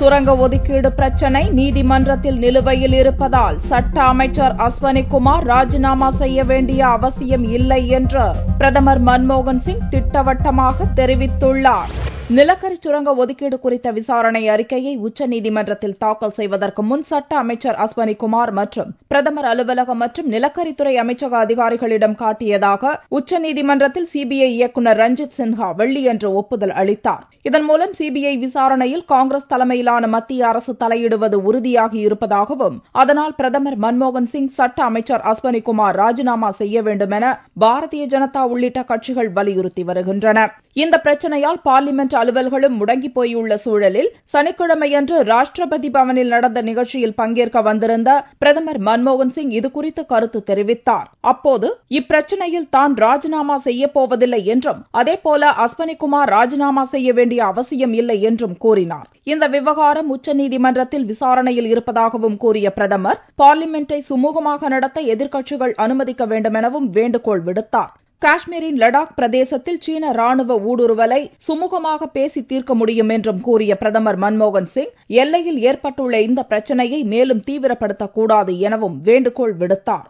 சுரங்க ஒதுக்கீடு பிரச்சினை நீதிமன்றத்தில் நிலுவையில் இருப்பதால் சட்ட அமைச்சர் அஸ்வனிகுமார் ராஜினாமா செய்ய வேண்டிய அவசியம் இல்லை என்று பிரதமர் மன்மோகன் சிங் திட்டவட்டமாக தெரிவித்துள்ளார். நிலக்கரி சுரங்க ஒதுக்கீடு குறித்த விசாரணை அறிக்கையை உச்சநீதிமன்றத்தில் தாக்கல் செய்வதற்கு முன் சட்ட அமைச்சர் அஸ்வனிகுமார் மற்றும் பிரதமர் அலுவலகம் மற்றும் நிலக்கரித்துறை அமைச்சக அதிகாரிகளிடம் காட்டியதாக உச்சநீதிமன்றத்தில் சிபிஐ இயக்குநர் ரஞ்சித் சின்ஹா வெள்ளியன்று ஒப்புதல் அளித்தார். இதன் மூலம் சிபிஐ விசாரணையில் காங்கிரஸ் தலைமையிலான மத்திய அரசு தலையிடுவது உறுதியாகி இருப்பதாகவும் அதனால் பிரதமர் மன்மோகன் சிங் சட்ட அமைச்சர் அஸ்வனிகுமார் ராஜினாமா செய்ய வேண்டும் என பாரதிய ஜனதா உள்ளிட்ட கட்சிகள் வலியுறுத்தி வருகின்றன. இந்த பிரச்சினையால் பார்லிமென்ட் அலுவல்களும் முடங்கி போயுள்ள சூழலில் சனிக்கிழமையன்று ராஷ்டிரபதி பவனில் நடந்த நிகழ்ச்சியில் பங்கேற்க வந்திருந்த பிரதமர் மன்மோகன் சிங் இதுகுறித்து கருத்து தெரிவித்தார். அப்போது இப்பிரச்சினையில் தான் ராஜினாமா செய்யப்போவதில்லை என்றும் அதேபோல அஸ்வனிகுமார் ராஜினாமா செய்ய வேண்டிய அவசியம் இல்லை என்றும் கூறினார். இந்த விவகாரம் உச்சநீதிமன்றத்தில் விசாரணையில் இருப்பதாகவும் கூறிய பிரதமர் பார்லிமென்டை சுமூகமாக நடத்த எதிர்க்கட்சிகள் அனுமதிக்க வேண்டும் எனவும் வேண்டுகோள் விடுத்தார். காஷ்மீரின் லடாக் பிரதேசத்தில் சீன ராணுவ ஊடுருவலை சுமூகமாக பேசி தீர்க்க முடியும் என்றும் கூறிய பிரதமர் மன்மோகன் சிங் எல்லையில் ஏற்பட்டுள்ள இந்த பிரச்சினையை மேலும் தீவிரப்படுத்தக்கூடாது எனவும் வேண்டுகோள் விடுத்தார்.